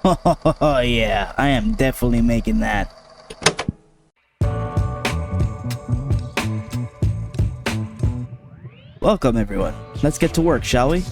Oh yeah, I am definitely making that. Welcome everyone. Let's get to work, shall we?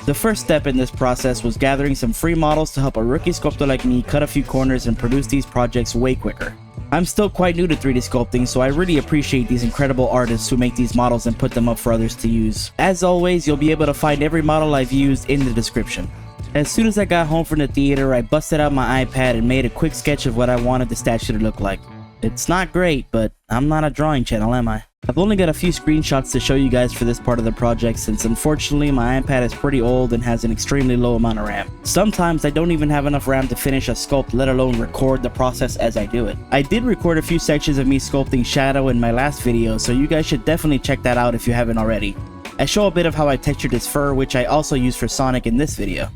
The first step in this process was gathering some free models to help a rookie sculptor like me cut a few corners and produce these projects way quicker. I'm still quite new to 3D sculpting, so I really appreciate these incredible artists who make these models and put them up for others to use. As always, you'll be able to find every model I've used in the description. As soon as I got home from the theater, I busted out my iPad and made a quick sketch of what I wanted the statue to look like. It's not great, but I'm not a drawing channel, am I? I've only got a few screenshots to show you guys for this part of the project since unfortunately my iPad is pretty old and has an extremely low amount of RAM. Sometimes I don't even have enough RAM to finish a sculpt, let alone record the process as I do it. I did record a few sections of me sculpting Shadow in my last video, so you guys should definitely check that out if you haven't already. I show a bit of how I textured his fur, which I also used for Sonic in this video.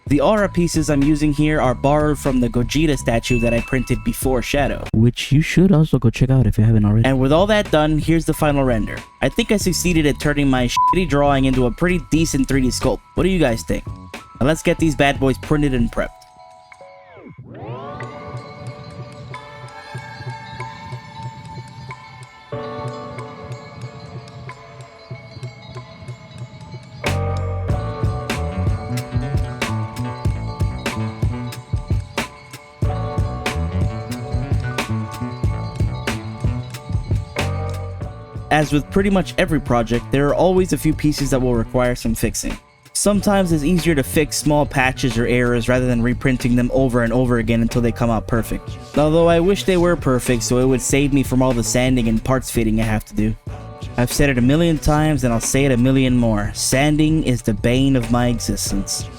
The aura pieces I'm using here are borrowed from the Gogeta statue that I printed before Shadow, which you should also go check out if you haven't already. And with all that done, here's the final render. I think I succeeded at turning my shitty drawing into a pretty decent 3D sculpt. What do you guys think? Now let's get these bad boys printed and prepped. As with pretty much every project, there are always a few pieces that will require some fixing. Sometimes it's easier to fix small patches or errors rather than reprinting them over and over again until they come out perfect. Although I wish they were perfect so it would save me from all the sanding and parts fitting I have to do. I've said it a million times and I'll say it a million more. Sanding is the bane of my existence.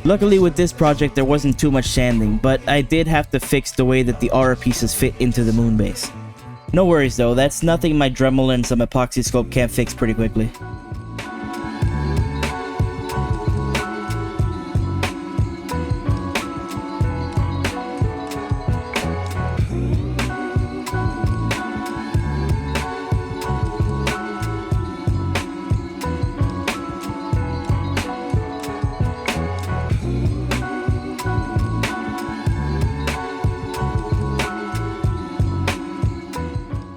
Luckily with this project there wasn't too much sanding, but I did have to fix the way that the aura pieces fit into the moon base. No worries though, that's nothing my Dremel and some epoxy sculpt can't fix pretty quickly.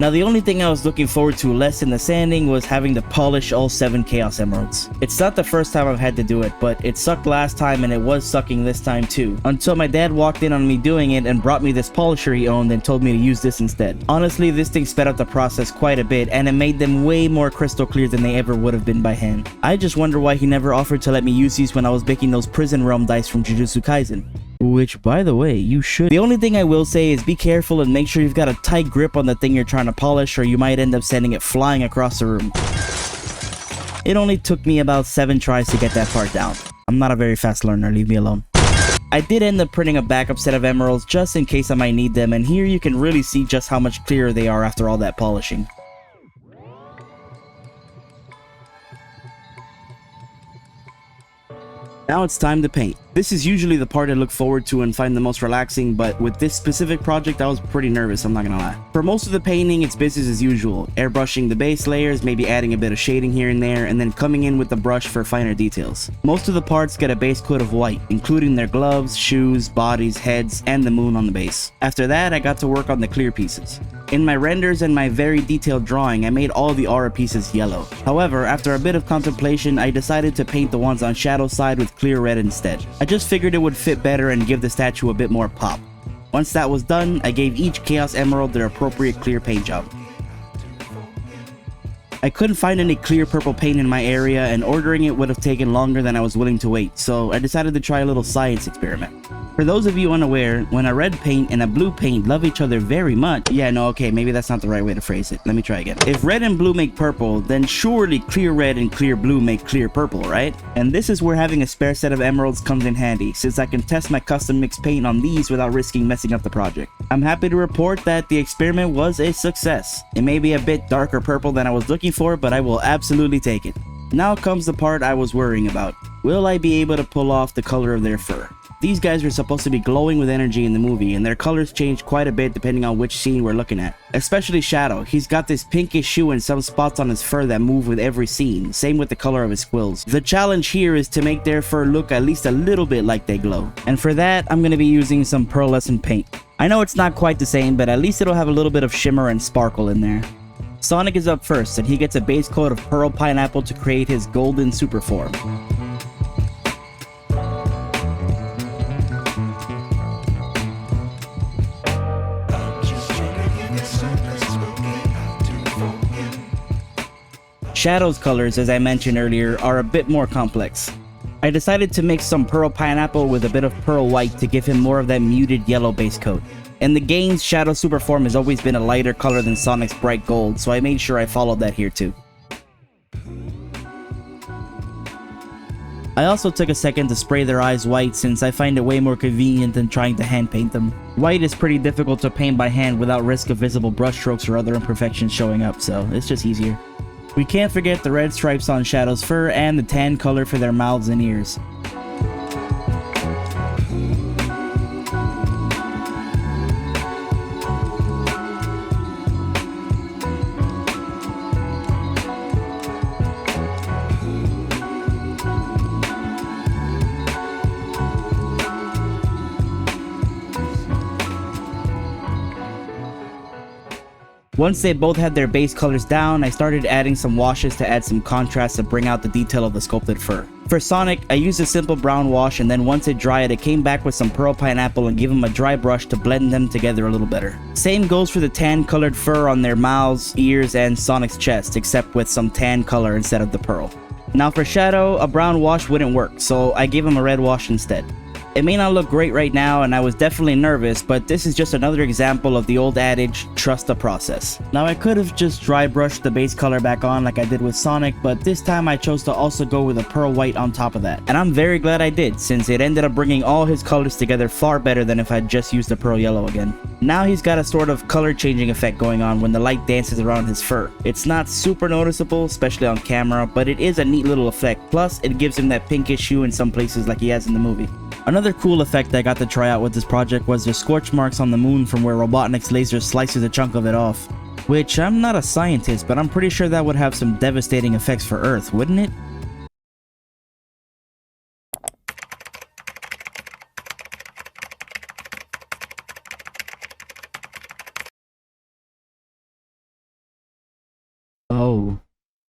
Now the only thing I was looking forward to less in the sanding was having to polish all 7 Chaos Emeralds. It's not the first time I've had to do it, but it sucked last time and it was sucking this time too. Until my dad walked in on me doing it and brought me this polisher he owned and told me to use this instead. Honestly, this thing sped up the process quite a bit and it made them way more crystal clear than they ever would have been by hand. I just wonder why he never offered to let me use these when I was making those Prison Realm dice from Jujutsu Kaisen. Which, by the way, you should. The only thing I will say is be careful and make sure you've got a tight grip on the thing you're trying to polish or you might end up sending it flying across the room. It only took me about 7 tries to get that part down. I'm not a very fast learner, leave me alone. I did end up printing a backup set of emeralds just in case I might need them, and here you can really see just how much clearer they are after all that polishing. Now it's time to paint. This is usually the part I look forward to and find the most relaxing, but with this specific project I was pretty nervous, I'm not gonna lie. For most of the painting it's business as usual, airbrushing the base layers, maybe adding a bit of shading here and there, and then coming in with the brush for finer details. Most of the parts get a base coat of white, including their gloves, shoes, bodies, heads, and the moon on the base. After that I got to work on the clear pieces. In my renders and my very detailed drawing, I made all the aura pieces yellow. However, after a bit of contemplation, I decided to paint the ones on Shadow's side with clear red instead. I just figured it would fit better and give the statue a bit more pop. Once that was done, I gave each Chaos Emerald their appropriate clear paint job. I couldn't find any clear purple paint in my area and ordering it would have taken longer than I was willing to wait, so I decided to try a little science experiment. For those of you unaware, when a red paint and a blue paint love each other very much... Yeah, no, okay, maybe that's not the right way to phrase it. Let me try again. If red and blue make purple, then surely clear red and clear blue make clear purple, right? And this is where having a spare set of emeralds comes in handy, since I can test my custom mixed paint on these without risking messing up the project. I'm happy to report that the experiment was a success. It may be a bit darker purple than I was looking for, but I will absolutely take it. Now comes the part I was worrying about. Will I be able to pull off the color of their fur? These guys were supposed to be glowing with energy in the movie, and their colors changed quite a bit depending on which scene we're looking at. Especially Shadow, he's got this pinkish hue and some spots on his fur that move with every scene, same with the color of his quills. The challenge here is to make their fur look at least a little bit like they glow, and for that I'm going to be using some pearlescent paint. I know it's not quite the same, but at least it'll have a little bit of shimmer and sparkle in there. Sonic is up first, and he gets a base coat of pearl pineapple to create his golden super form. Shadow's colors, as I mentioned earlier, are a bit more complex. I decided to mix some pearl pineapple with a bit of pearl white to give him more of that muted yellow base coat. In the games, Shadow's super form has always been a lighter color than Sonic's bright gold, so I made sure I followed that here too. I also took a second to spray their eyes white since I find it way more convenient than trying to hand paint them. White is pretty difficult to paint by hand without risk of visible brush strokes or other imperfections showing up, so it's just easier. We can't forget the red stripes on Shadow's fur and the tan color for their mouths and ears. Once they both had their base colors down, I started adding some washes to add some contrast to bring out the detail of the sculpted fur. For Sonic, I used a simple brown wash, and then once it dried, I came back with some pearl pineapple and gave him a dry brush to blend them together a little better. Same goes for the tan colored fur on their mouths, ears, and Sonic's chest, except with some tan color instead of the pearl. Now for Shadow, a brown wash wouldn't work, so I gave him a red wash instead. It may not look great right now, and I was definitely nervous, but this is just another example of the old adage, trust the process. Now I could have just dry brushed the base color back on like I did with Sonic, but this time I chose to also go with a pearl white on top of that. And I'm very glad I did, since it ended up bringing all his colors together far better than if I'd just used the pearl yellow again. Now he's got a sort of color changing effect going on when the light dances around his fur. It's not super noticeable, especially on camera, but it is a neat little effect, plus it gives him that pinkish hue in some places like he has in the movie. Another cool effect I got to try out with this project was the scorch marks on the moon from where Robotnik's laser slices a chunk of it off. Which, I'm not a scientist, but I'm pretty sure that would have some devastating effects for Earth, wouldn't it? Oh.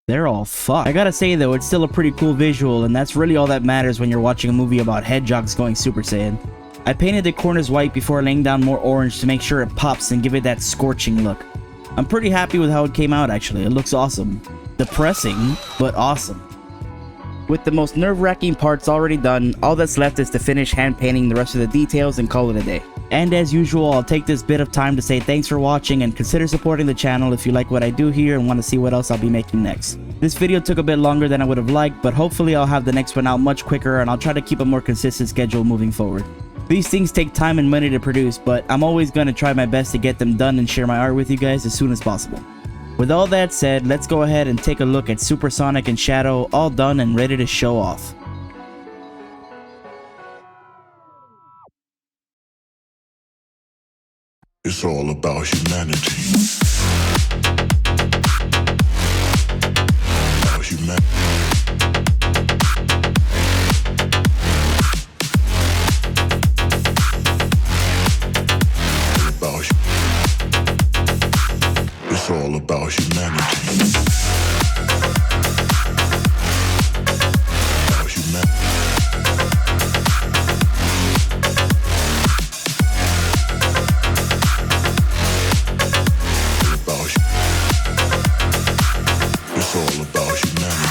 They're all fucked. I gotta say though, it's still a pretty cool visual, and that's really all that matters when you're watching a movie about hedgehogs going Super Saiyan. I painted the corners white before laying down more orange to make sure it pops and give it that scorching look. I'm pretty happy with how it came out actually, it looks awesome. Depressing, but awesome. With the most nerve-wracking parts already done, all that's left is to finish hand painting the rest of the details and call it a day. And as usual, I'll take this bit of time to say thanks for watching and consider supporting the channel if you like what I do here and want to see what else I'll be making next. This video took a bit longer than I would have liked, but hopefully I'll have the next one out much quicker and I'll try to keep a more consistent schedule moving forward. These things take time and money to produce, but I'm always going to try my best to get them done and share my art with you guys as soon as possible. With all that said, let's go ahead and take a look at Super Sonic and Shadow all done and ready to show off. It's all about humanity. About humanity. It's all about humanity. About humanity. It's all about humanity.